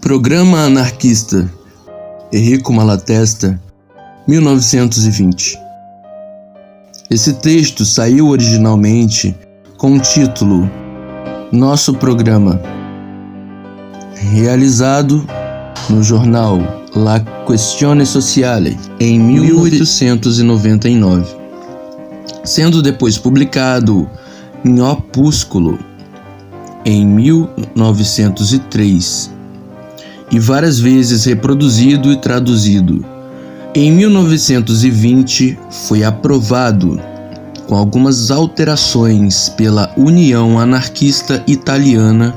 Programa Anarquista, Enrico Malatesta, 1920. Esse texto saiu originalmente com o título Nosso Programa, realizado no jornal La Questione Sociale em 1899, sendo depois publicado em Opúsculo em 1903 e várias vezes reproduzido e traduzido. Em 1920 foi aprovado com algumas alterações pela União Anarquista Italiana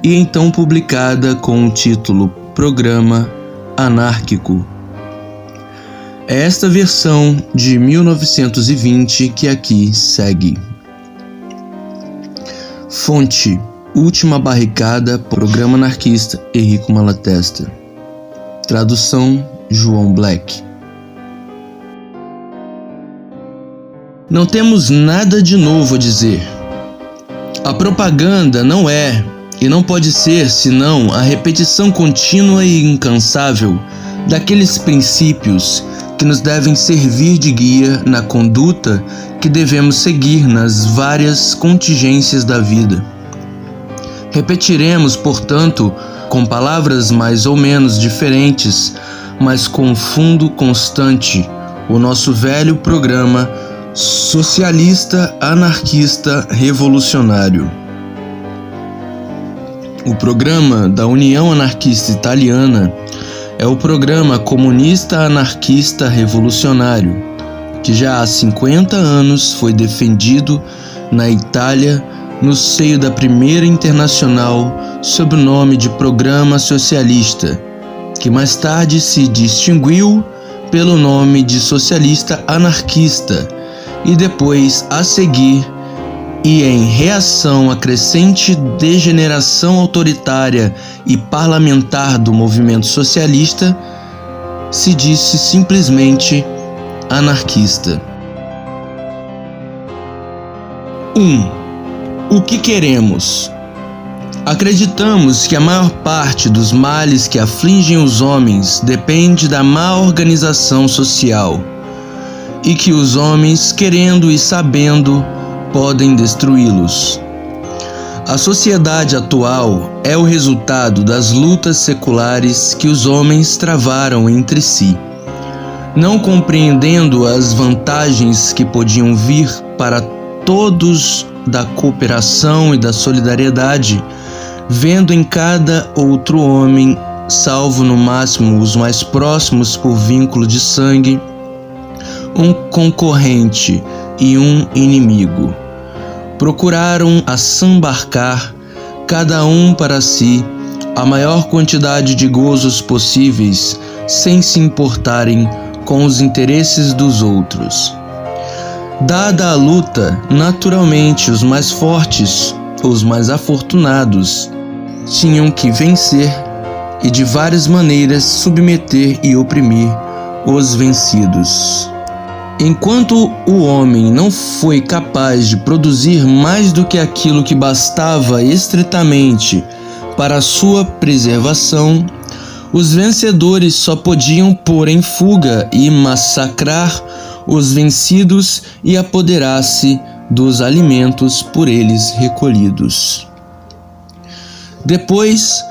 e então publicada com o título Programa Anárquico. É esta versão de 1920 que aqui segue. Fonte: Última Barricada, Programa Anarquista, Enrico Malatesta. Tradução: João Black. Não temos nada de novo a dizer. A propaganda não é e não pode ser senão a repetição contínua e incansável daqueles princípios que nos devem servir de guia na conduta que devemos seguir nas várias contingências da vida. Repetiremos, portanto, com palavras mais ou menos diferentes, mas com fundo constante, o nosso velho programa socialista, anarquista, revolucionário. O programa da União Anarquista Italiana é o programa comunista anarquista revolucionário, que já há 50 anos foi defendido na Itália no seio da Primeira Internacional sob o nome de Programa Socialista, que mais tarde se distinguiu pelo nome de Socialista Anarquista e depois, a seguir, e em reação à crescente degeneração autoritária e parlamentar do movimento socialista, se disse simplesmente anarquista. 1. O que queremos? Acreditamos que a maior parte dos males que afligem os homens depende da má organização social e que os homens, querendo e sabendo, podem destruí-los. A sociedade atual é o resultado das lutas seculares que os homens travaram entre si, não compreendendo as vantagens que podiam vir para todos da cooperação e da solidariedade, vendo em cada outro homem, salvo no máximo os mais próximos por vínculo de sangue, um concorrente e um inimigo. Procuraram assambarcar, cada um para si, a maior quantidade de gozos possíveis, sem se importarem com os interesses dos outros. Dada a luta, naturalmente os mais fortes, os mais afortunados, tinham que vencer e de várias maneiras submeter e oprimir os vencidos. Enquanto o homem não foi capaz de produzir mais do que aquilo que bastava estritamente para a sua preservação, os vencedores só podiam pôr em fuga e massacrar os vencidos e apoderar-se dos alimentos por eles recolhidos. Depois,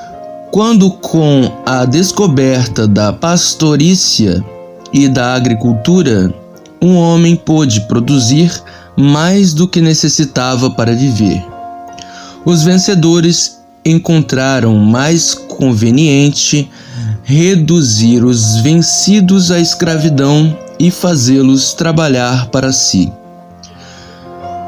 quando com a descoberta da pastorícia e da agricultura, um homem pôde produzir mais do que necessitava para viver, os vencedores encontraram mais conveniente reduzir os vencidos à escravidão e fazê-los trabalhar para si.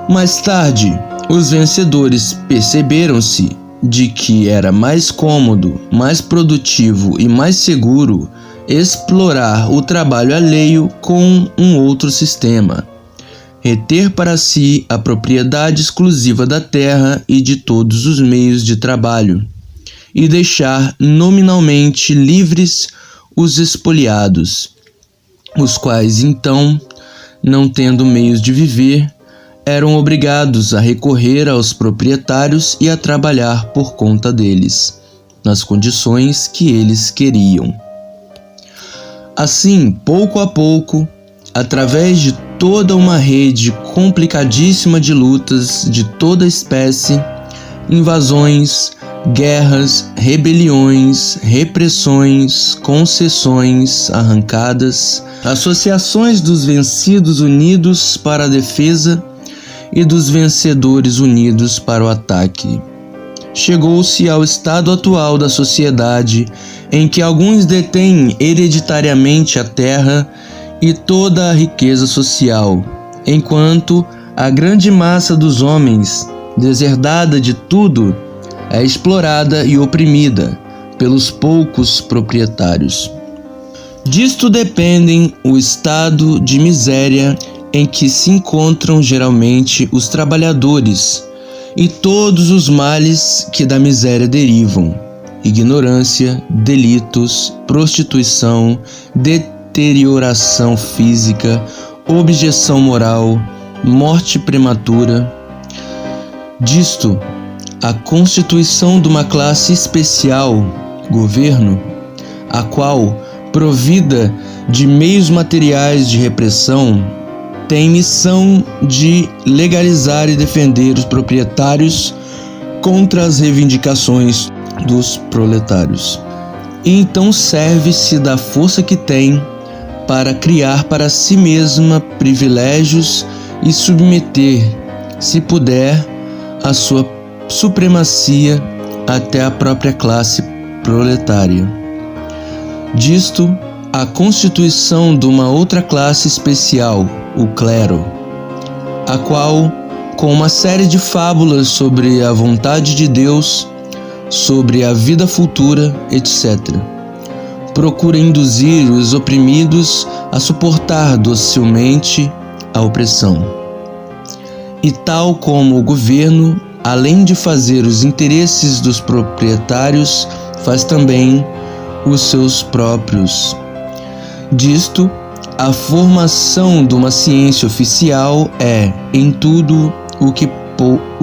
Mais tarde, os vencedores perceberam-se de que era mais cômodo, mais produtivo e mais seguro explorar o trabalho alheio com um outro sistema, reter para si a propriedade exclusiva da terra e de todos os meios de trabalho, e deixar nominalmente livres os espoliados, os quais então, não tendo meios de viver, eram obrigados a recorrer aos proprietários e a trabalhar por conta deles. nas condições que eles queriam. Assim, pouco a pouco, através de toda uma rede complicadíssima de lutas de toda espécie, invasões, guerras, rebeliões, repressões, concessões arrancadas, associações dos vencidos unidos para a defesa e dos vencedores unidos para o ataque. Chegou-se ao estado atual da sociedade, em que alguns detêm hereditariamente a terra e toda a riqueza social, enquanto a grande massa dos homens, deserdada de tudo, é explorada e oprimida pelos poucos proprietários. Disto dependem o estado de miséria em que se encontram geralmente os trabalhadores e todos os males que da miséria derivam: ignorância, delitos, prostituição, deterioração física, objeção moral, morte prematura. Disto, a constituição de uma classe especial, governo, a qual, provida de meios materiais de repressão, tem missão de legalizar e defender os proprietários contra as reivindicações dos proletários. E então serve-se da força que tem para criar para si mesma privilégios e submeter, se puder, a sua supremacia até a própria classe proletária. Disto, a constituição de uma outra classe especial, o clero, a qual, com uma série de fábulas sobre a vontade de Deus, sobre a vida futura, etc., procura induzir os oprimidos a suportar docilmente a opressão. E tal como o governo, além de fazer os interesses dos proprietários, faz também os seus próprios. Disto, a formação de uma ciência oficial é, em tudo, o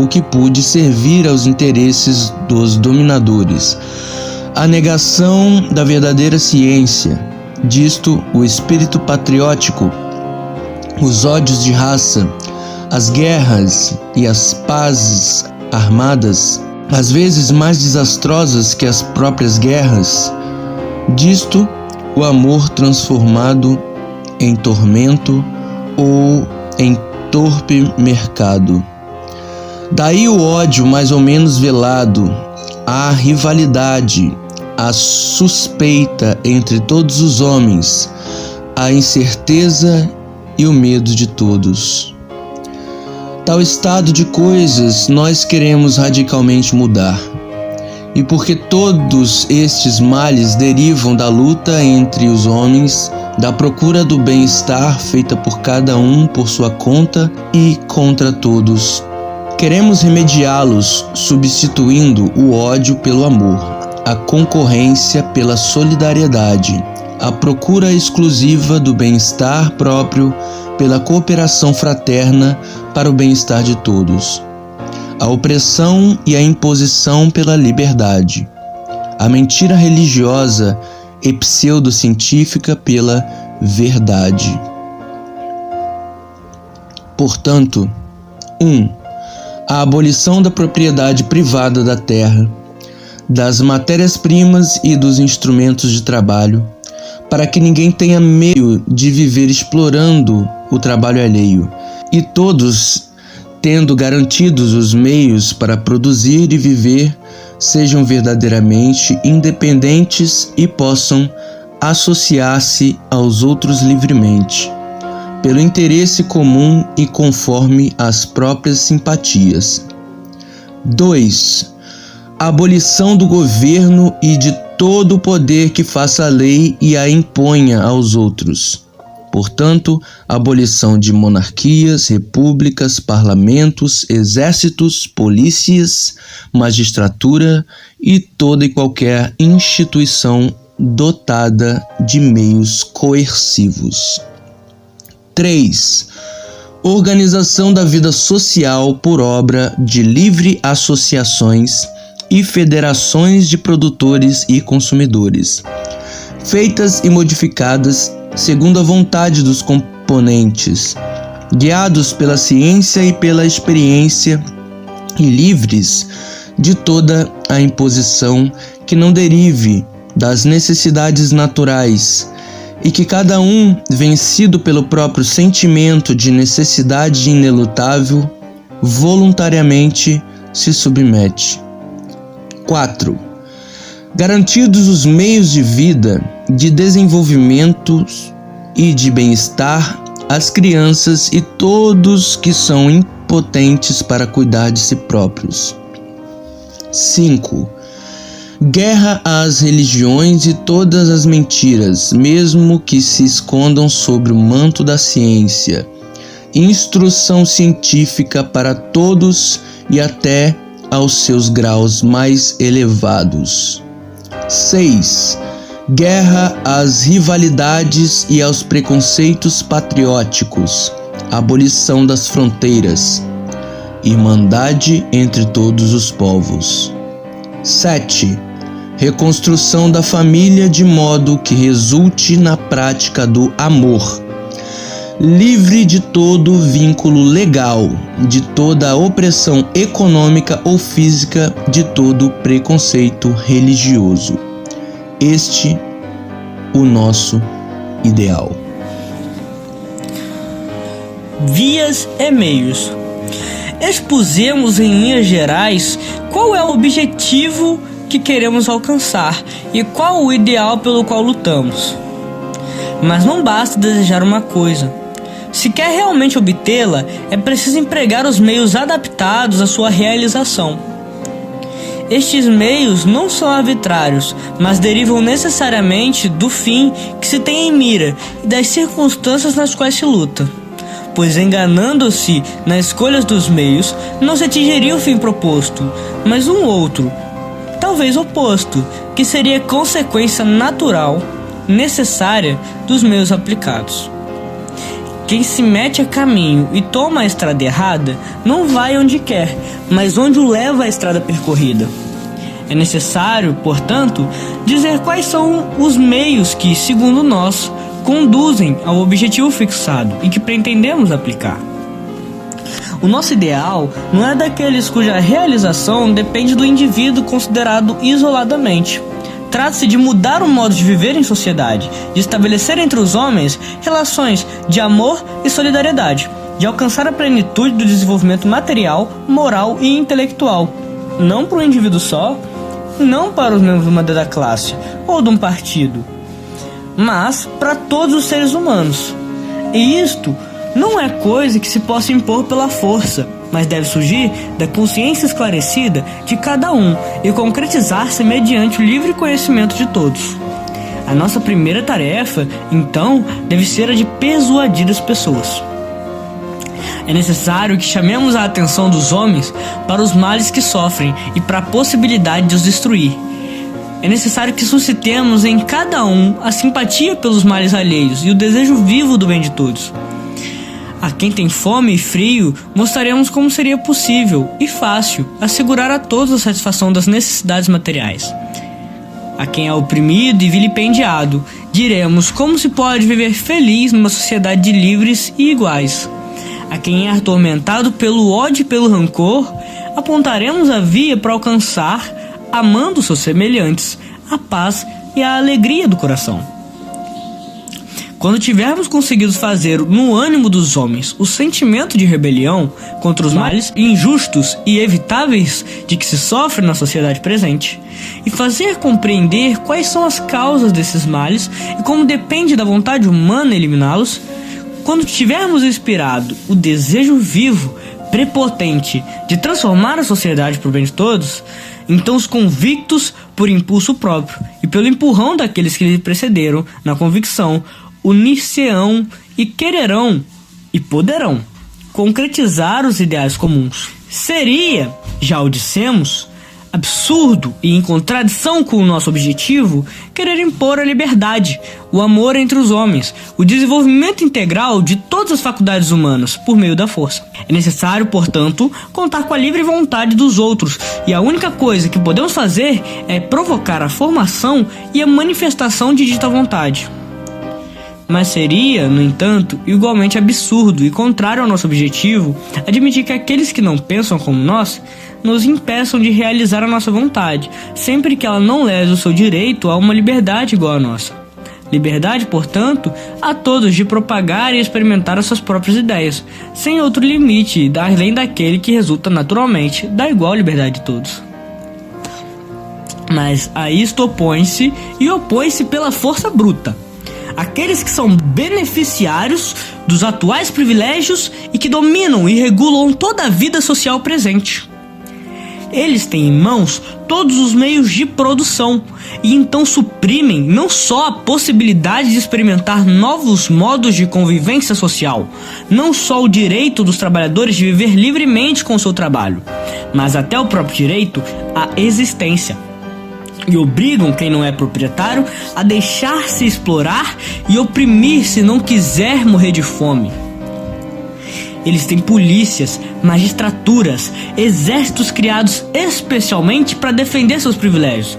que pude servir aos interesses dos dominadores. A negação da verdadeira ciência, disto o espírito patriótico, os ódios de raça, as guerras e as pazes armadas, às vezes mais desastrosas que as próprias guerras, disto o amor transformado em tormento ou em torpe mercado. Daí o ódio mais ou menos velado, a rivalidade, a suspeita entre todos os homens, a incerteza e o medo de todos. Tal estado de coisas nós queremos radicalmente mudar. E porque todos estes males derivam da luta entre os homens, da procura do bem-estar feita por cada um por sua conta e contra todos, queremos remediá-los substituindo o ódio pelo amor, a concorrência pela solidariedade, a procura exclusiva do bem-estar próprio pela cooperação fraterna para o bem-estar de todos, a opressão e a imposição pela liberdade, a mentira religiosa e pseudocientífica pela verdade. Portanto, 1. A abolição da propriedade privada da terra, das matérias-primas e dos instrumentos de trabalho, para que ninguém tenha meio de viver explorando o trabalho alheio, e todos, tendo garantidos os meios para produzir e viver, sejam verdadeiramente independentes e possam associar-se aos outros livremente, pelo interesse comum e conforme as próprias simpatias. 2. A abolição do governo e de todo o poder que faça a lei e a imponha aos outros. Portanto, a abolição de monarquias, repúblicas, parlamentos, exércitos, polícias, magistratura e toda e qualquer instituição dotada de meios coercivos. 3. Organização da vida social por obra de livre associações e federações de produtores e consumidores, feitas e modificadas segundo a vontade dos componentes, guiados pela ciência e pela experiência e livres de toda a imposição que não derive das necessidades naturais, e que cada um, vencido pelo próprio sentimento de necessidade inelutável, voluntariamente se submete. 4. Garantidos os meios de vida, de desenvolvimento e de bem-estar às crianças e todos que são impotentes para cuidar de si próprios. 5. Guerra às religiões e todas as mentiras, mesmo que se escondam sobre o manto da ciência. Instrução científica para todos e até aos seus graus mais elevados. 6. Guerra às rivalidades e aos preconceitos patrióticos. Abolição das fronteiras. Irmandade entre todos os povos. 7. Reconstrução da família de modo que resulte na prática do amor, livre de todo vínculo legal, de toda opressão econômica ou física, de todo preconceito religioso. Este o nosso ideal. Vias e meios. Expusemos em linhas gerais qual é o objetivo que queremos alcançar e qual o ideal pelo qual lutamos. Mas não basta desejar uma coisa. Se quer realmente obtê-la, é preciso empregar os meios adaptados à sua realização. Estes meios não são arbitrários, mas derivam necessariamente do fim que se tem em mira e das circunstâncias nas quais se luta. Pois enganando-se nas escolhas dos meios, não se atingiria o fim proposto, mas um outro, talvez oposto, que seria consequência natural, necessária dos meios aplicados. Quem se mete a caminho e toma a estrada errada, não vai onde quer, mas onde o leva a estrada percorrida. É necessário, portanto, dizer quais são os meios que, segundo nós, conduzem ao objetivo fixado e que pretendemos aplicar. O nosso ideal não é daqueles cuja realização depende do indivíduo considerado isoladamente. Trata-se de mudar o modo de viver em sociedade, de estabelecer entre os homens relações de amor e solidariedade, de alcançar a plenitude do desenvolvimento material, moral e intelectual, não para um indivíduo só, não para os membros de uma dada classe ou de um partido, mas para todos os seres humanos. E isto não é coisa que se possa impor pela força, mas deve surgir da consciência esclarecida de cada um e concretizar-se mediante o livre conhecimento de todos. A nossa primeira tarefa, então, deve ser a de persuadir as pessoas. É necessário que chamemos a atenção dos homens para os males que sofrem e para a possibilidade de os destruir. É necessário que suscitemos em cada um a simpatia pelos males alheios e o desejo vivo do bem de todos. A quem tem fome e frio, mostraremos como seria possível e fácil assegurar a todos a satisfação das necessidades materiais. A quem é oprimido e vilipendiado, diremos como se pode viver feliz numa sociedade de livres e iguais. A quem é atormentado pelo ódio e pelo rancor, apontaremos a via para alcançar, amando seus semelhantes, a paz e a alegria do coração. Quando tivermos conseguido fazer no ânimo dos homens o sentimento de rebelião contra os males injustos e evitáveis de que se sofre na sociedade presente, e fazer compreender quais são as causas desses males e como depende da vontade humana eliminá-los, quando tivermos inspirado o desejo vivo, prepotente, de transformar a sociedade para o bem de todos, então os convictos por impulso próprio e pelo empurrão daqueles que lhe precederam na convicção, unir-se-ão e quererão e poderão concretizar os ideais comuns. Seria, já o dissemos, absurdo e em contradição com o nosso objetivo querer impor a liberdade, o amor entre os homens, o desenvolvimento integral de todas as faculdades humanas por meio da força. É necessário, portanto, contar com a livre vontade dos outros, e a única coisa que podemos fazer é provocar a formação e a manifestação de dita vontade. Mas seria, no entanto, igualmente absurdo e contrário ao nosso objetivo admitir que aqueles que não pensam como nós nos impeçam de realizar a nossa vontade, sempre que ela não lese o seu direito a uma liberdade igual à nossa. Liberdade, portanto, a todos de propagar e experimentar as suas próprias ideias, sem outro limite além daquele que resulta naturalmente da igual liberdade de todos. Mas a isto opõe-se pela força bruta aqueles que são beneficiários dos atuais privilégios e que dominam e regulam toda a vida social presente. Eles têm em mãos todos os meios de produção e então suprimem não só a possibilidade de experimentar novos modos de convivência social, não só o direito dos trabalhadores de viver livremente com o seu trabalho, mas até o próprio direito à existência. E obrigam quem não é proprietário a deixar-se explorar e oprimir se não quiser morrer de fome. Eles têm polícias, magistraturas, exércitos criados especialmente para defender seus privilégios.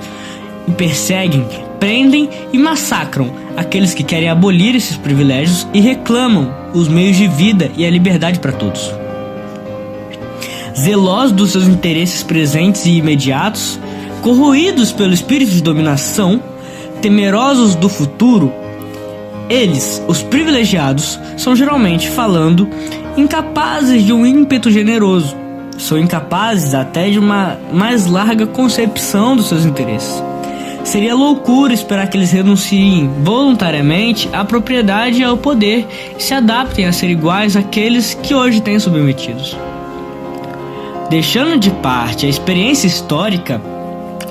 E perseguem, prendem e massacram aqueles que querem abolir esses privilégios e reclamam os meios de vida e a liberdade para todos. Zelosos dos seus interesses presentes e imediatos, corroídos pelo espírito de dominação, temerosos do futuro, eles, os privilegiados, são geralmente, falando, incapazes de um ímpeto generoso. São incapazes até de uma mais larga concepção dos seus interesses. Seria loucura esperar que eles renunciem voluntariamente à propriedade e ao poder e se adaptem a ser iguais àqueles que hoje têm submetidos. Deixando de parte a experiência histórica,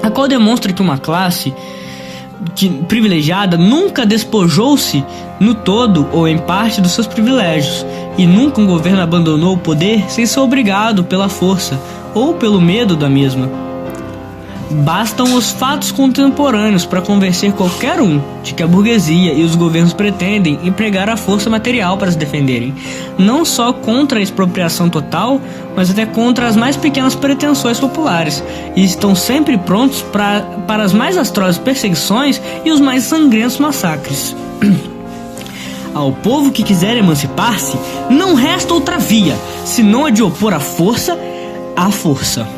a qual demonstra que uma classe privilegiada nunca despojou-se no todo ou em parte dos seus privilégios, e nunca um governo abandonou o poder sem ser obrigado pela força ou pelo medo da mesma. Bastam os fatos contemporâneos para convencer qualquer um de que a burguesia e os governos pretendem empregar a força material para se defenderem, não só contra a expropriação total, mas até contra as mais pequenas pretensões populares, e estão sempre prontos para as mais atrozes perseguições e os mais sangrentos massacres. Ao povo que quiser emancipar-se, não resta outra via, senão a de opor a força à força.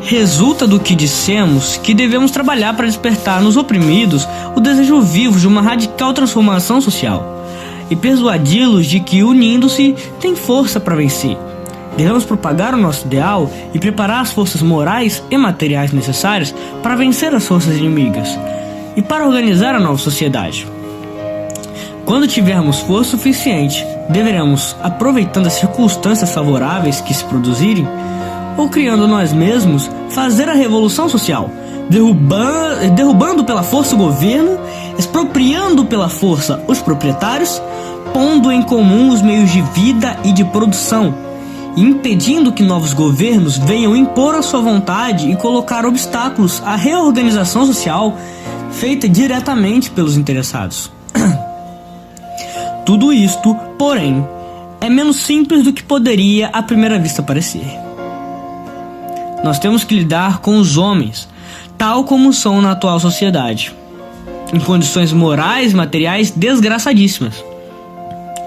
Resulta do que dissemos que devemos trabalhar para despertar nos oprimidos o desejo vivo de uma radical transformação social e persuadi-los de que, unindo-se, tem força para vencer. Devemos propagar o nosso ideal e preparar as forças morais e materiais necessárias para vencer as forças inimigas e para organizar a nova sociedade. Quando tivermos força suficiente, deveremos, aproveitando as circunstâncias favoráveis que se produzirem, ou criando nós mesmos, fazer a revolução social, derrubando pela força o governo, expropriando pela força os proprietários, pondo em comum os meios de vida e de produção, e impedindo que novos governos venham impor a sua vontade e colocar obstáculos à reorganização social feita diretamente pelos interessados. Tudo isto, porém, é menos simples do que poderia à primeira vista parecer. Nós temos que lidar com os homens, tal como são na atual sociedade, em condições morais e materiais desgraçadíssimas.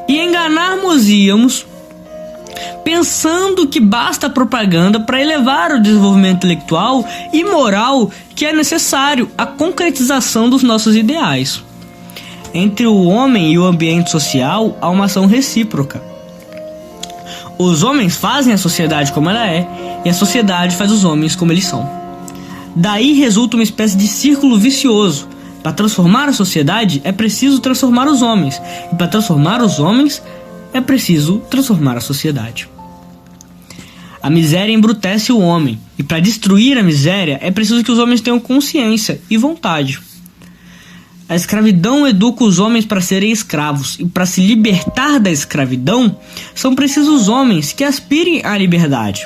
E enganar-nos-íamos pensando que basta a propaganda para elevar o desenvolvimento intelectual e moral que é necessário à concretização dos nossos ideais. Entre o homem e o ambiente social há uma ação recíproca. Os homens fazem a sociedade como ela é, e a sociedade faz os homens como eles são. Daí resulta uma espécie de círculo vicioso. Para transformar a sociedade é preciso transformar os homens, e para transformar os homens é preciso transformar a sociedade. A miséria embrutece o homem, e para destruir a miséria é preciso que os homens tenham consciência e vontade. A escravidão educa os homens para serem escravos, e para se libertar da escravidão, são precisos homens que aspirem à liberdade.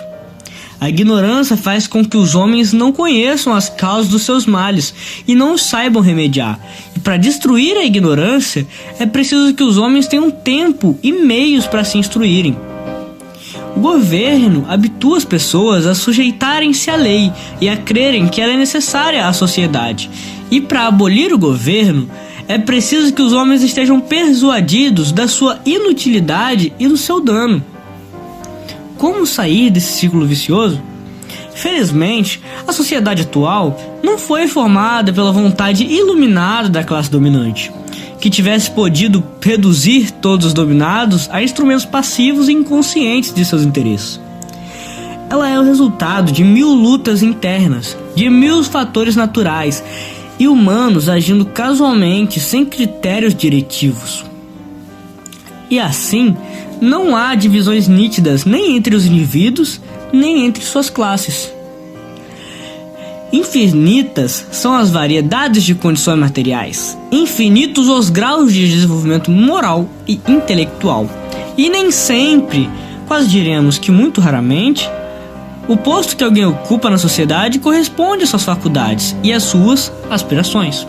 A ignorância faz com que os homens não conheçam as causas dos seus males e não os saibam remediar. E para destruir a ignorância, é preciso que os homens tenham tempo e meios para se instruírem. O governo habitua as pessoas a sujeitarem-se à lei e a crerem que ela é necessária à sociedade. E para abolir o governo, é preciso que os homens estejam persuadidos da sua inutilidade e do seu dano. Como sair desse ciclo vicioso? Felizmente, a sociedade atual não foi formada pela vontade iluminada da classe dominante, que tivesse podido reduzir todos os dominados a instrumentos passivos e inconscientes de seus interesses. Ela é o resultado de 1000 lutas internas, de 1000 fatores naturais e humanos agindo casualmente sem critérios diretivos. E assim, não há divisões nítidas nem entre os indivíduos, nem entre suas classes. Infinitas são as variedades de condições materiais, infinitos os graus de desenvolvimento moral e intelectual. E nem sempre, quase diremos que muito raramente, o posto que alguém ocupa na sociedade corresponde às suas faculdades e às suas aspirações.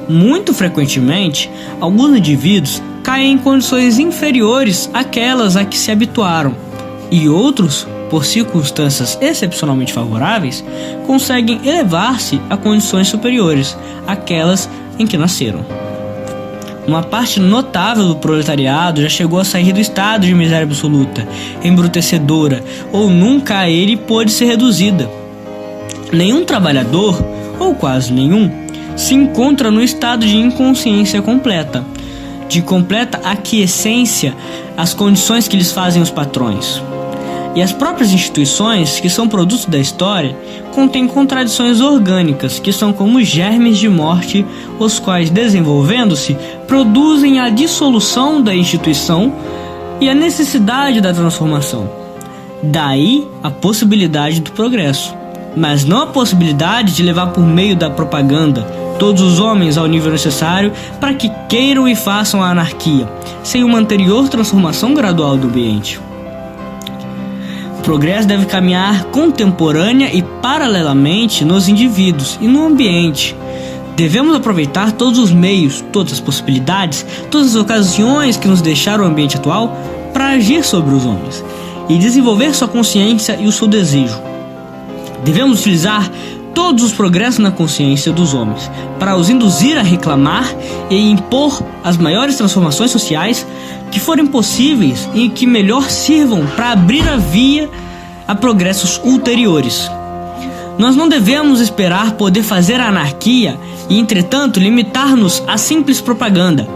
Muito frequentemente, alguns indivíduos caem em condições inferiores àquelas a que se habituaram, e outros, por circunstâncias excepcionalmente favoráveis, conseguem elevar-se a condições superiores àquelas em que nasceram. Uma parte notável do proletariado já chegou a sair do estado de miséria absoluta, embrutecedora, ou nunca a ele pôde ser reduzida. Nenhum trabalhador, ou quase nenhum, se encontra no estado de inconsciência completa, de completa aquiescência às condições que lhes fazem os patrões. E as próprias instituições, que são produtos da história, contêm contradições orgânicas, que são como germes de morte, os quais, desenvolvendo-se, produzem a dissolução da instituição e a necessidade da transformação. Daí a possibilidade do progresso, mas não a possibilidade de levar por meio da propaganda todos os homens ao nível necessário para que queiram e façam a anarquia, sem uma anterior transformação gradual do ambiente. O progresso deve caminhar contemporânea e paralelamente nos indivíduos e no ambiente. Devemos aproveitar todos os meios, todas as possibilidades, todas as ocasiões que nos deixaram o ambiente atual para agir sobre os homens e desenvolver sua consciência e o seu desejo. Devemos utilizar todos os progressos na consciência dos homens para os induzir a reclamar e impor as maiores transformações sociais que forem possíveis e que melhor sirvam para abrir a via a progressos ulteriores. Nós não devemos esperar poder fazer a anarquia e, entretanto, limitar-nos à simples propaganda.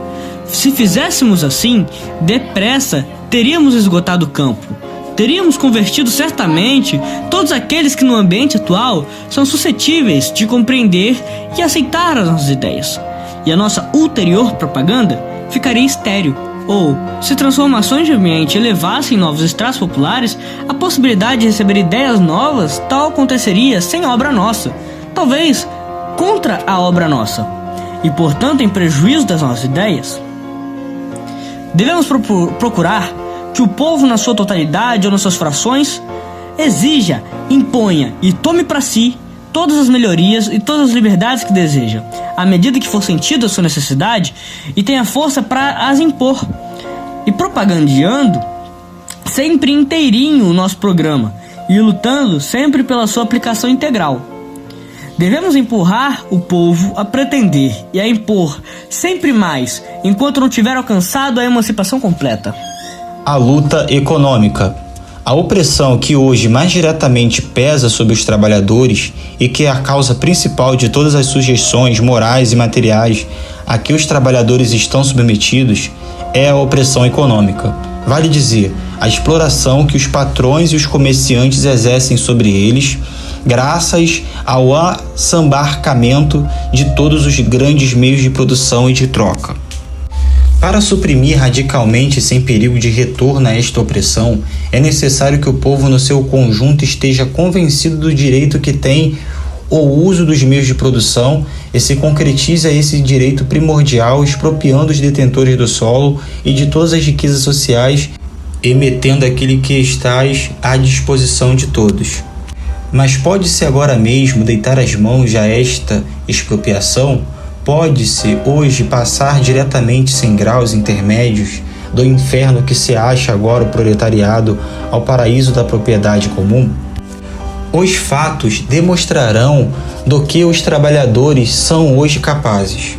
Se fizéssemos assim, depressa teríamos esgotado o campo. Teríamos convertido certamente todos aqueles que no ambiente atual são suscetíveis de compreender e aceitar as nossas ideias. E a nossa ulterior propaganda ficaria estéril. Ou, se transformações de ambiente elevassem novos estratos populares, a possibilidade de receber ideias novas tal aconteceria sem obra nossa, talvez contra a obra nossa, e portanto em prejuízo das nossas ideias. Devemos procurar que o povo na sua totalidade ou nas suas frações exija, imponha e tome para si todas as melhorias e todas as liberdades que deseja, à medida que for sentido a sua necessidade, e tenha força para as impor, e propagandeando sempre inteirinho o nosso programa e lutando sempre pela sua aplicação integral. Devemos empurrar o povo a pretender e a impor sempre mais, enquanto não tiver alcançado a emancipação completa. A luta econômica. A opressão que hoje mais diretamente pesa sobre os trabalhadores e que é a causa principal de todas as sujeições morais e materiais a que os trabalhadores estão submetidos é a opressão econômica. Vale dizer, a exploração que os patrões e os comerciantes exercem sobre eles, graças ao assambarcamento de todos os grandes meios de produção e de troca. Para suprimir radicalmente sem perigo de retorno a esta opressão, é necessário que o povo no seu conjunto esteja convencido do direito que tem o uso dos meios de produção e se concretize esse direito primordial expropriando os detentores do solo e de todas as riquezas sociais e metendo aquele que estás à disposição de todos. Mas pode-se agora mesmo deitar as mãos a esta expropriação? Pode-se hoje passar diretamente sem graus intermédios do inferno que se acha agora o proletariado ao paraíso da propriedade comum? Os fatos demonstrarão do que os trabalhadores são hoje capazes.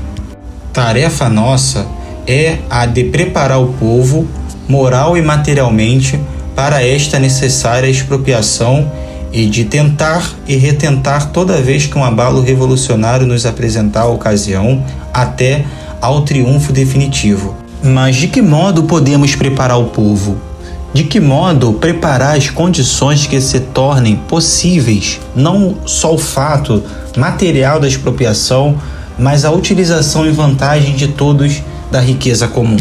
Tarefa nossa é a de preparar o povo, moral e materialmente, para esta necessária expropriação e de tentar e retentar toda vez que um abalo revolucionário nos apresentar a ocasião, até ao triunfo definitivo. Mas de que modo podemos preparar o povo? De que modo preparar as condições que se tornem possíveis não só o fato material da expropriação, mas a utilização e vantagem de todos da riqueza comum?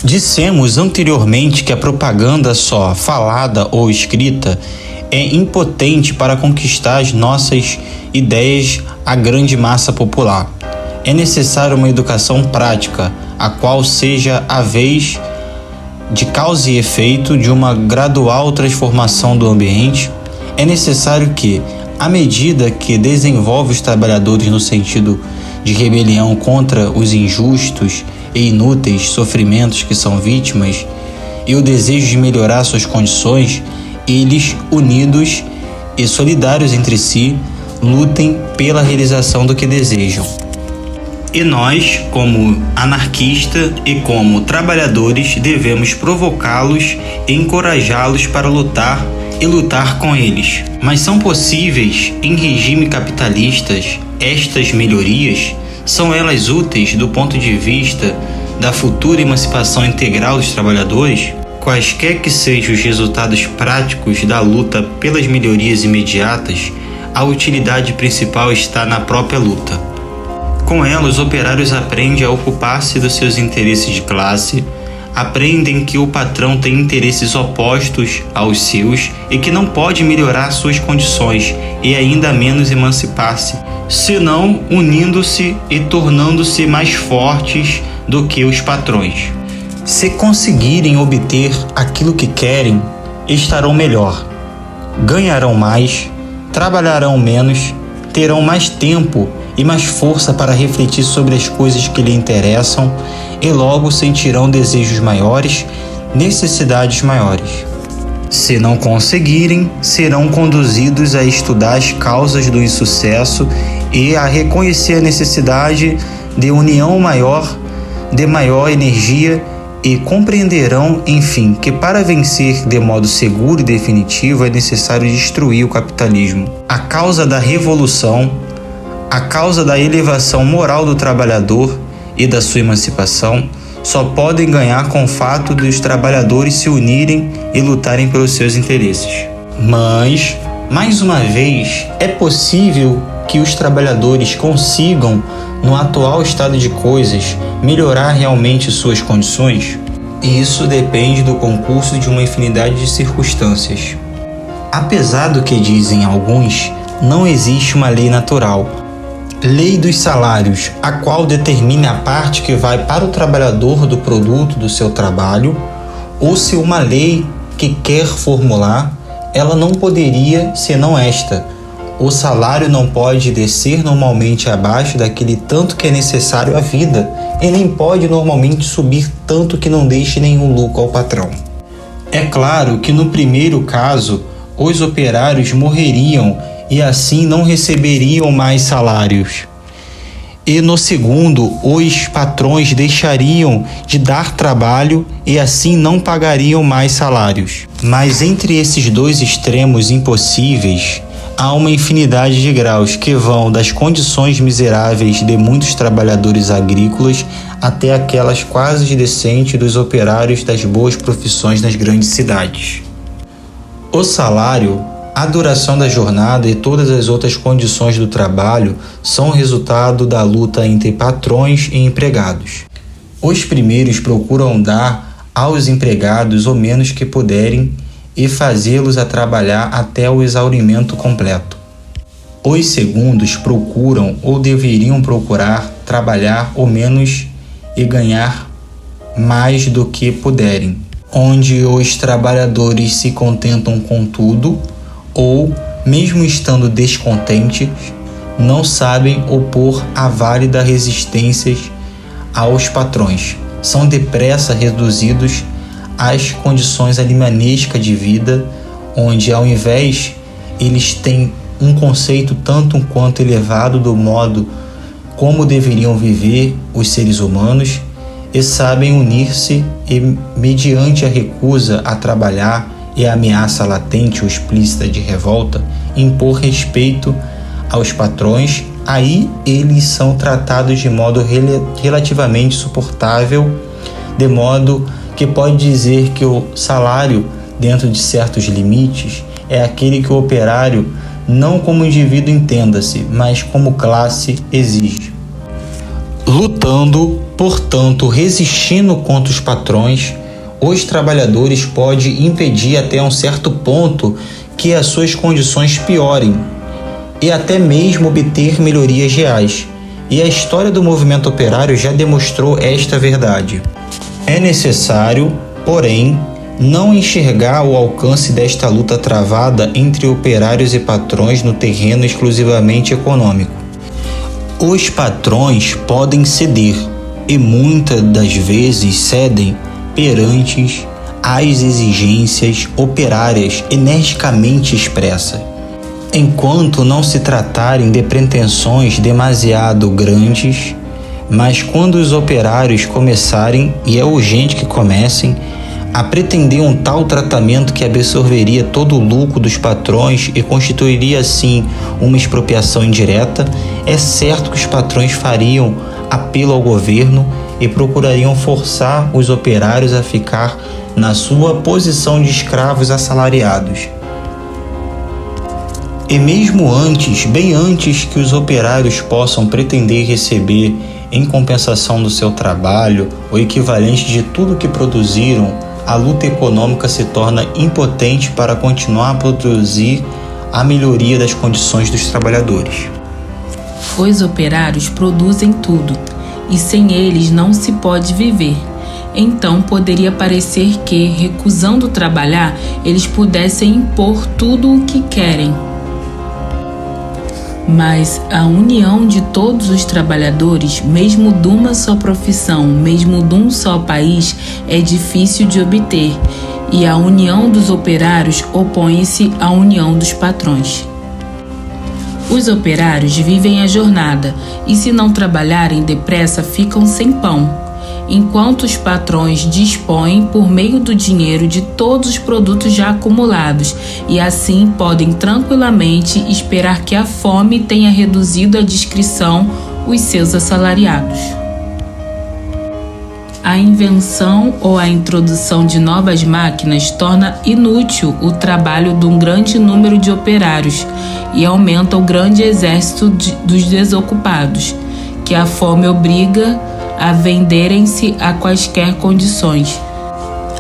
Dissemos anteriormente que a propaganda só falada ou escrita é impotente para conquistar as nossas ideias à grande massa popular. É necessária uma educação prática, a qual seja a vez de causa e efeito de uma gradual transformação do ambiente. É necessário que, à medida que desenvolve os trabalhadores no sentido de rebelião contra os injustos e inúteis sofrimentos que são vítimas, e o desejo de melhorar suas condições, eles, unidos e solidários entre si, lutem pela realização do que desejam. E nós, como anarquistas e como trabalhadores, devemos provocá-los e encorajá-los para lutar e lutar com eles. Mas são possíveis em regime capitalistas estas melhorias? São elas úteis do ponto de vista da futura emancipação integral dos trabalhadores? Quaisquer que sejam os resultados práticos da luta pelas melhorias imediatas, a utilidade principal está na própria luta. Com ela, os operários aprendem a ocupar-se dos seus interesses de classe, aprendem que o patrão tem interesses opostos aos seus e que não pode melhorar suas condições e ainda menos emancipar-se, senão unindo-se e tornando-se mais fortes do que os patrões. Se conseguirem obter aquilo que querem, estarão melhor, ganharão mais, trabalharão menos, terão mais tempo e mais força para refletir sobre as coisas que lhe interessam e logo sentirão desejos maiores, necessidades maiores. Se não conseguirem, serão conduzidos a estudar as causas do insucesso e a reconhecer a necessidade de união maior, de maior energia, e compreenderão, enfim, que para vencer de modo seguro e definitivo é necessário destruir o capitalismo. A causa da revolução, a causa da elevação moral do trabalhador e da sua emancipação só podem ganhar com o fato dos trabalhadores se unirem e lutarem pelos seus interesses. Mas, mais uma vez, é possível que os trabalhadores consigam, no atual estado de coisas, melhorar realmente suas condições? Isso depende do concurso de uma infinidade de circunstâncias. Apesar do que dizem alguns, não existe uma lei natural. Lei dos salários, a qual determina a parte que vai para o trabalhador do produto do seu trabalho, ou se uma lei que quer formular, ela não poderia senão esta: o salário não pode descer normalmente abaixo daquele tanto que é necessário à vida, e nem pode normalmente subir tanto que não deixe nenhum lucro ao patrão. É claro que no primeiro caso, os operários morreriam e assim não receberiam mais salários. E no segundo, os patrões deixariam de dar trabalho e assim não pagariam mais salários. Mas entre esses dois extremos impossíveis, há uma infinidade de graus que vão das condições miseráveis de muitos trabalhadores agrícolas até aquelas quase decentes dos operários das boas profissões nas grandes cidades. O salário, a duração da jornada e todas as outras condições do trabalho são resultado da luta entre patrões e empregados. Os primeiros procuram dar aos empregados o menos que puderem e fazê-los a trabalhar até o exaurimento completo. Os segundos procuram ou deveriam procurar trabalhar o menos e ganhar mais do que puderem. onde os trabalhadores se contentam com tudo ou, mesmo estando descontentes, não sabem opor a válida resistências aos patrões. São depressa reduzidos às condições animalescas de vida, onde ao invés eles têm um conceito tanto quanto elevado do modo como deveriam viver os seres humanos e sabem unir-se e, mediante a recusa a trabalhar e a ameaça latente ou explícita de revolta, impor respeito aos patrões, aí eles são tratados de modo relativamente suportável, de modo que pode dizer que o salário, dentro de certos limites, é aquele que o operário, não como indivíduo entenda-se, mas como classe exige. Lutando, portanto, resistindo contra os patrões, os trabalhadores podem impedir até um certo ponto que as suas condições piorem e até mesmo obter melhorias reais. E a história do movimento operário já demonstrou esta verdade. É necessário, porém, não enxergar o alcance desta luta travada entre operários e patrões no terreno exclusivamente econômico. Os patrões podem ceder, e muitas das vezes cedem perante às exigências operárias energicamente expressas, enquanto não se tratarem de pretensões demasiado grandes, mas quando os operários começarem, e é urgente que comecem, a pretender um tal tratamento que absorveria todo o lucro dos patrões e constituiria assim uma expropriação indireta, é certo que os patrões fariam apelo ao governo e procurariam forçar os operários a ficar na sua posição de escravos assalariados. E mesmo antes, bem antes que os operários possam pretender receber em compensação do seu trabalho o equivalente de tudo que produziram, a luta econômica se torna impotente para continuar a produzir a melhoria das condições dos trabalhadores. Os operários produzem tudo, e sem eles não se pode viver. Então poderia parecer que, recusando trabalhar, eles pudessem impor tudo o que querem. Mas a união de todos os trabalhadores, mesmo de uma só profissão, mesmo de um só país, é difícil de obter, e a união dos operários opõe-se à união dos patrões. Os operários vivem a jornada, e se não trabalharem depressa ficam sem pão, enquanto os patrões dispõem por meio do dinheiro de todos os produtos já acumulados e assim podem tranquilamente esperar que a fome tenha reduzido à discrição os seus assalariados. A invenção ou a introdução de novas máquinas torna inútil o trabalho de um grande número de operários e aumenta o grande exército dos desocupados, que a fome obriga a venderem-se a quaisquer condições.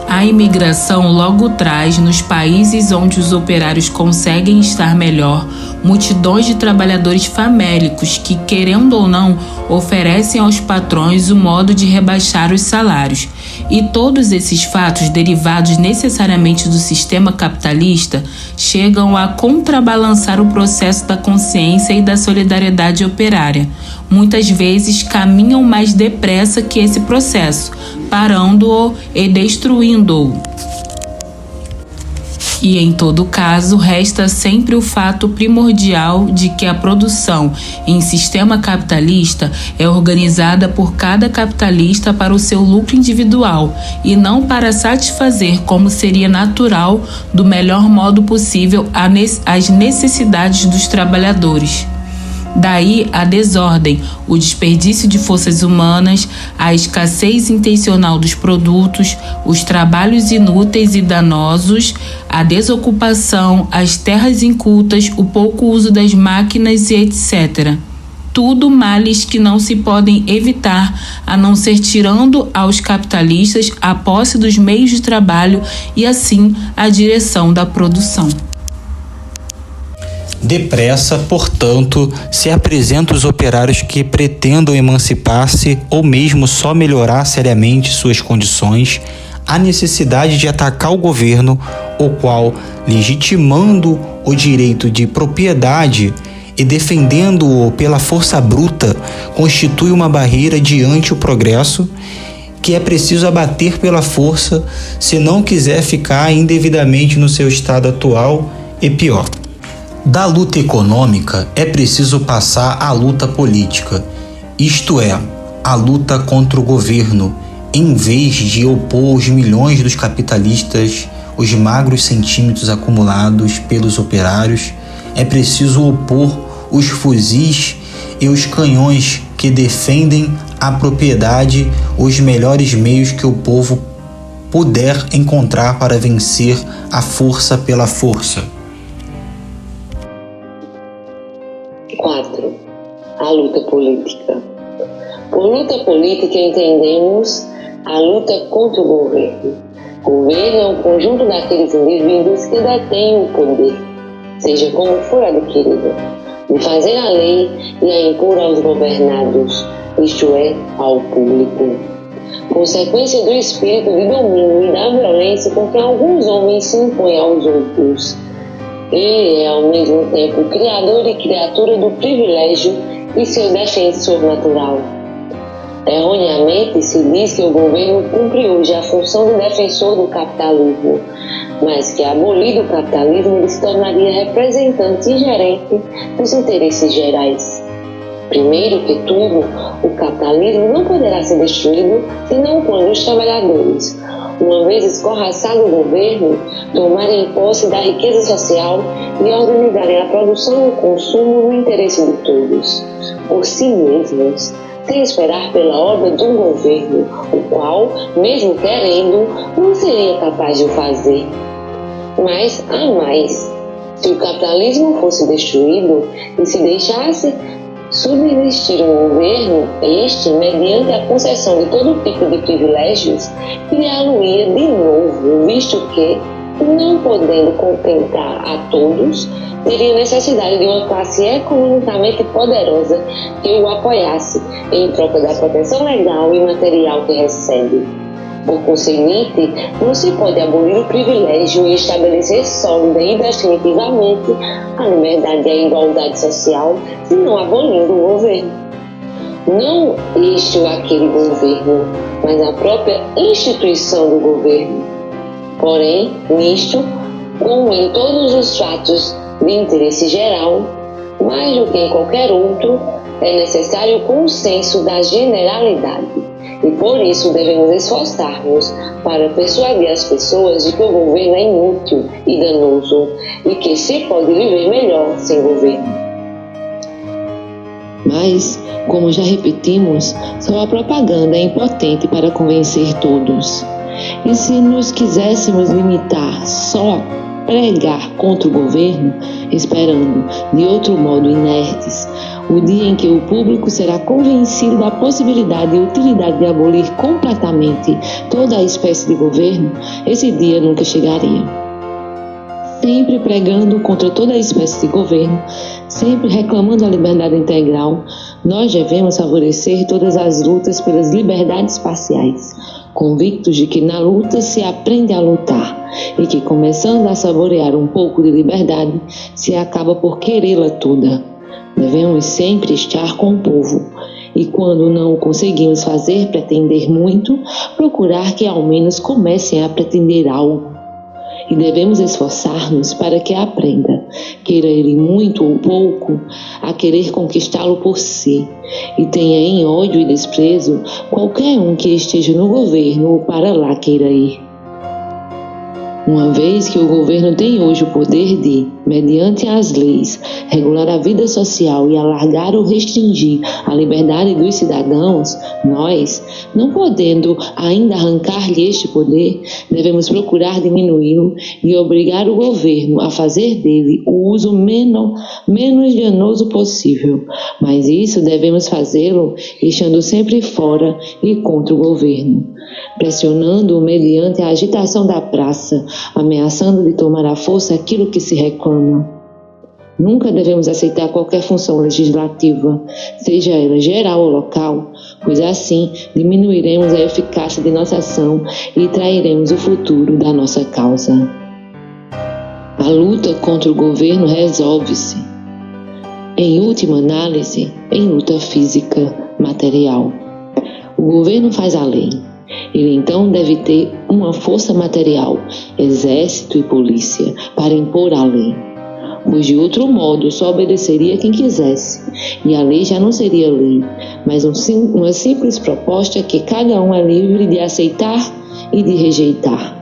A imigração logo traz, nos países onde os operários conseguem estar melhor, multidões de trabalhadores famélicos que, querendo ou não, oferecem aos patrões o modo de rebaixar os salários. E todos esses fatos, derivados necessariamente do sistema capitalista, chegam a contrabalançar o processo da consciência e da solidariedade operária. Muitas vezes caminham mais depressa que esse processo, parando-o e destruindo-o. E em todo caso, resta sempre o fato primordial de que a produção em sistema capitalista é organizada por cada capitalista para o seu lucro individual e não para satisfazer, como seria natural, do melhor modo possível as necessidades dos trabalhadores. Daí a desordem, o desperdício de forças humanas, a escassez intencional dos produtos, os trabalhos inúteis e danosos, a desocupação, as terras incultas, o pouco uso das máquinas e etc. Tudo males que não se podem evitar, a não ser tirando aos capitalistas a posse dos meios de trabalho e assim a direção da produção. Depressa, portanto, se apresentam os operários que pretendam emancipar-se ou mesmo só melhorar seriamente suas condições, a necessidade de atacar o governo, o qual, legitimando o direito de propriedade e defendendo-o pela força bruta, constitui uma barreira diante o progresso, que é preciso abater pela força se não quiser ficar indevidamente no seu estado atual e pior. Da luta econômica é preciso passar à luta política, isto é, a luta contra o governo, em vez de opor os milhões dos capitalistas, os magros centímetros acumulados pelos operários, é preciso opor os fuzis e os canhões que defendem a propriedade, os melhores meios que o povo puder encontrar para vencer a força pela força. 4. A luta política. Por luta política entendemos a luta contra o governo. Governo é um conjunto daqueles indivíduos que detêm o poder, seja como for adquirido, de fazer a lei e a impor aos governados, isto é, ao público. Consequência do espírito de domínio e da violência com que alguns homens se impõem aos outros. Ele é, ao mesmo tempo, criador e criatura do privilégio e seu defensor natural. Erroneamente se diz que o governo cumpre hoje a função de defensor do capitalismo, mas que, abolido o capitalismo, ele se tornaria representante e gerente dos interesses gerais. Primeiro que tudo, o capitalismo não poderá ser destruído senão quando os trabalhadores, uma vez escorraçado o governo, tomarem posse da riqueza social e organizarem a produção e o consumo no interesse de todos, por si mesmos, sem esperar pela ordem de um governo, o qual, mesmo querendo, não seria capaz de o fazer. Mas há mais. Se o capitalismo fosse destruído e se deixasse subsistir um governo, este, mediante a concessão de todo tipo de privilégios, criá-lo-ia de novo, visto que, não podendo contentar a todos, teria necessidade de uma classe economicamente poderosa que o apoiasse em troca da proteção legal e material que recebe. Por conseguinte, não se pode abolir o privilégio e estabelecer sólida e definitivamente a liberdade e a igualdade social, senão abolindo o governo. Não este ou aquele governo, mas a própria instituição do governo. Porém, nisto, como em todos os fatos de interesse geral, mais do que em qualquer outro, é necessário o consenso da generalidade. E por isso devemos esforçar-nos para persuadir as pessoas de que o governo é inútil e danoso e que se pode viver melhor sem governo. Mas, como já repetimos, só a propaganda é impotente para convencer todos. E se nos quiséssemos limitar só a pregar contra o governo, esperando, de outro modo inertes, o dia em que o público será convencido da possibilidade e utilidade de abolir completamente toda a espécie de governo, esse dia nunca chegaria. Sempre pregando contra toda a espécie de governo, sempre reclamando a liberdade integral, nós devemos favorecer todas as lutas pelas liberdades parciais, convictos de que na luta se aprende a lutar e que, começando a saborear um pouco de liberdade, se acaba por querê-la toda. Devemos sempre estar com o povo e, quando não o conseguimos fazer pretender muito, procurar que ao menos comecem a pretender algo. E devemos esforçar-nos para que aprenda, queira ele muito ou pouco, a querer conquistá-lo por si, e tenha em ódio e desprezo qualquer um que esteja no governo ou para lá queira ir. Uma vez que o governo tem hoje o poder de, mediante as leis, regular a vida social e alargar ou restringir a liberdade dos cidadãos, nós, não podendo ainda arrancar-lhe este poder, devemos procurar diminuí-lo e obrigar o governo a fazer dele o uso menos danoso possível. Mas isso devemos fazê-lo estando sempre fora e contra o governo, pressionando-o mediante a agitação da praça, ameaçando de tomar à força aquilo que se reclama. Nunca devemos aceitar qualquer função legislativa, seja ela geral ou local, pois assim diminuiremos a eficácia de nossa ação e trairemos o futuro da nossa causa. A luta contra o governo resolve-se, em última análise, em luta física, material. O governo faz a lei. Ele então deve ter uma força material, exército e polícia, para impor a lei. Pois de outro modo só obedeceria quem quisesse, e a lei já não seria lei, mas uma simples proposta que cada um é livre de aceitar e de rejeitar.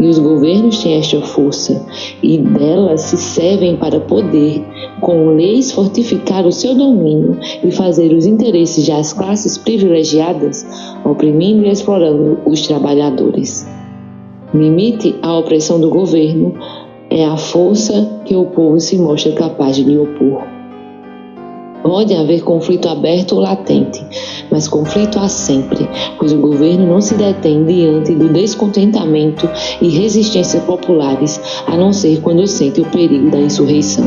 E os governos têm esta força, e dela se servem para poder, com leis, fortificar o seu domínio e fazer os interesses das classes privilegiadas, oprimindo e explorando os trabalhadores. Limite à opressão do governo é a força que o povo se mostra capaz de lhe opor. Pode haver conflito aberto ou latente, mas conflito há sempre, pois o governo não se detém diante do descontentamento e resistência populares, a não ser quando sente o perigo da insurreição.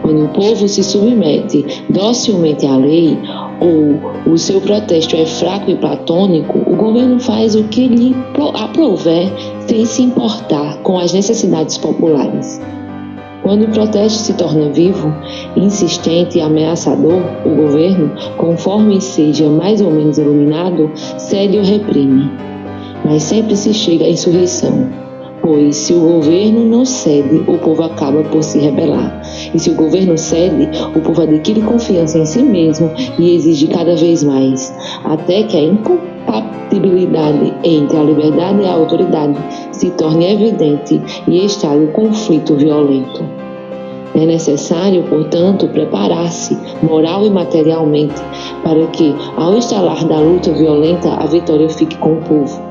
Quando o povo se submete docilmente à lei, ou o seu protesto é fraco e platônico, o governo faz o que lhe aprouver sem se importar com as necessidades populares. Quando o protesto se torna vivo, insistente e ameaçador, o governo, conforme seja mais ou menos iluminado, cede ou reprime. Mas sempre se chega à insurreição, pois se o governo não cede, o povo acaba por se rebelar. E se o governo cede, o povo adquire confiança em si mesmo e exige cada vez mais, até que a incompatibilidade entre a liberdade e a autoridade se torne evidente e estale o conflito violento. É necessário, portanto, preparar-se moral e materialmente para que, ao estalar da luta violenta, a vitória fique com o povo.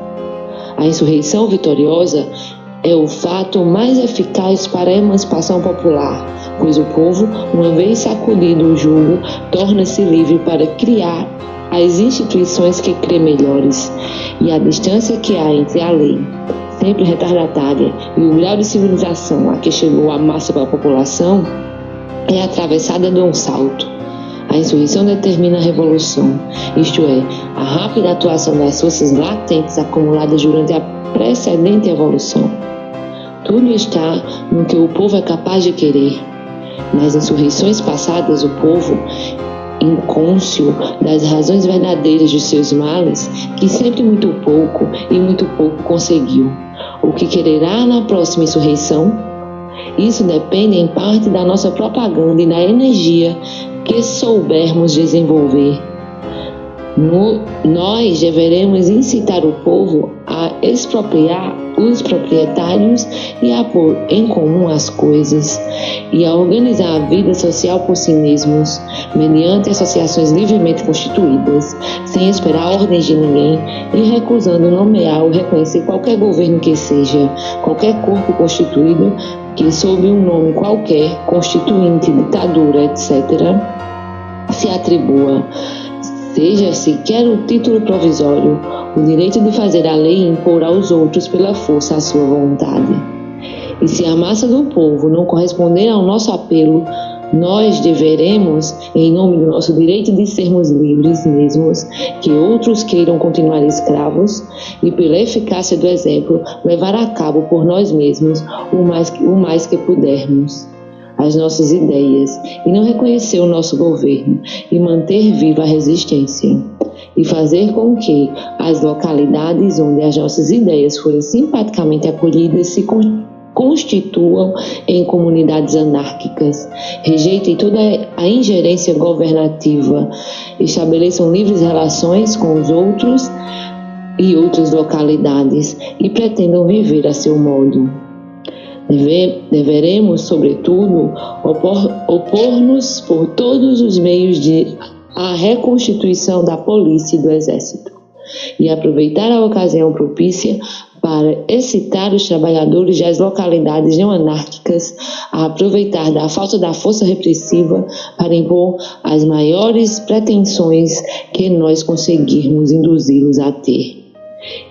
A insurreição vitoriosa é o fato mais eficaz para a emancipação popular, pois o povo, uma vez sacudido o jugo, torna-se livre para criar as instituições que crê melhores, e a distância que há entre a lei, sempre retardatária, e o grau de civilização a que chegou a massa da população é atravessada de um salto. A insurreição determina a revolução, isto é, a rápida atuação das forças latentes acumuladas durante a precedente evolução. Tudo está no que o povo é capaz de querer. Nas insurreições passadas, o povo, incônscio das razões verdadeiras de seus males, que sempre muito pouco conseguiu. O que quererá na próxima insurreição? Isso depende em parte da nossa propaganda e da energia que soubermos desenvolver. Nós deveremos incitar o povo a expropriar os proprietários e a pôr em comum as coisas, e a organizar a vida social por si mesmos, mediante associações livremente constituídas, sem esperar ordens de ninguém e recusando nomear ou reconhecer qualquer governo que seja, qualquer corpo constituído que, sob um nome qualquer, constituinte, ditadura, etc., se atribua, seja sequer o título provisório, o direito de fazer a lei e impor aos outros pela força a sua vontade. E se a massa do povo não corresponder ao nosso apelo, nós deveremos, em nome do nosso direito de sermos livres mesmos, que outros queiram continuar escravos, e pela eficácia do exemplo, levar a cabo por nós mesmos o mais que pudermos as nossas ideias, e não reconhecer o nosso governo, e manter viva a resistência, e fazer com que as localidades onde as nossas ideias forem simpaticamente acolhidas se constituam em comunidades anárquicas, rejeitem toda a ingerência governativa, estabeleçam livres relações com os outros e outras localidades e pretendam viver a seu modo. Deveremos, sobretudo, opor-nos por todos os meios à reconstituição da polícia e do exército, e aproveitar a ocasião propícia para excitar os trabalhadores das localidades não anárquicas a aproveitar da falta da força repressiva para impor as maiores pretensões que nós conseguirmos induzi-los a ter.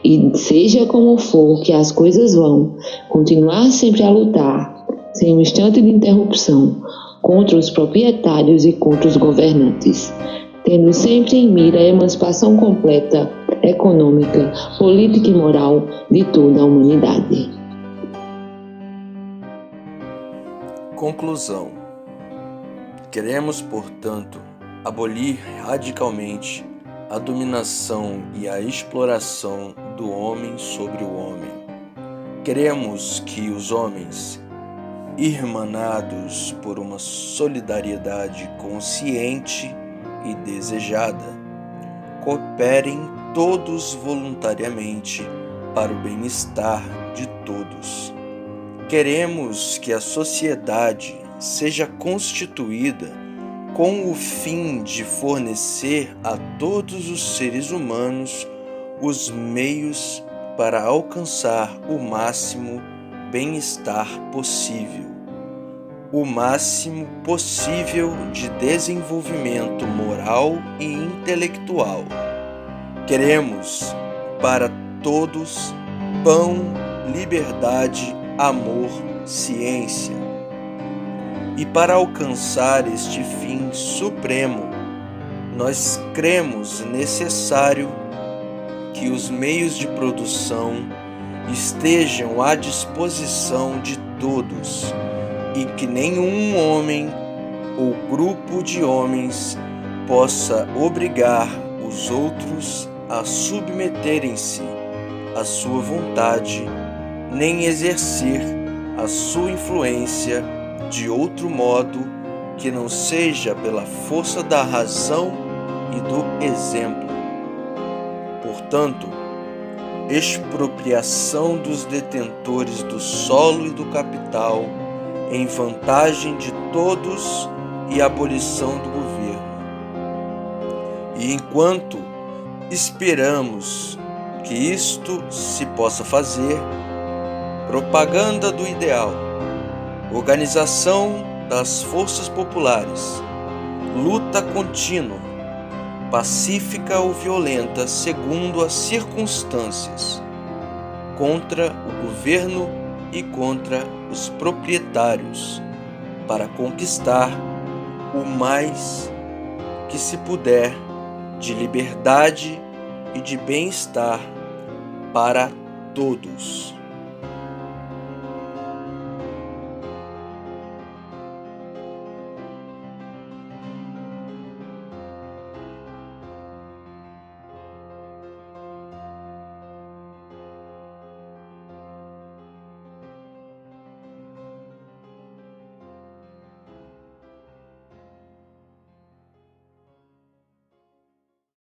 E seja como for que as coisas vão, continuar sempre a lutar, sem um instante de interrupção, contra os proprietários e contra os governantes. tendo sempre em mira a emancipação completa, econômica, política e moral de toda a humanidade. Conclusão. Queremos, portanto, abolir radicalmente a dominação e a exploração do homem sobre o homem. Queremos que os homens, irmanados por uma solidariedade consciente e desejada, cooperem todos voluntariamente para o bem-estar de todos. Queremos que a sociedade seja constituída com o fim de fornecer a todos os seres humanos os meios para alcançar o máximo bem-estar possível, o máximo possível de desenvolvimento moral e intelectual. Queremos para todos pão, liberdade, amor, ciência. E para alcançar este fim supremo, nós cremos necessário que os meios de produção estejam à disposição de todos e que nenhum homem ou grupo de homens possa obrigar os outros a submeterem-se à sua vontade, nem exercer a sua influência de outro modo que não seja pela força da razão e do exemplo. Portanto, expropriação dos detentores do solo e do capital em vantagem de todos e abolição do governo. E enquanto esperamos que isto se possa fazer, propaganda do ideal, organização das forças populares, luta contínua, pacífica ou violenta segundo as circunstâncias, contra o governo e contra os proprietários, para conquistar o mais que se puder de liberdade e de bem-estar para todos.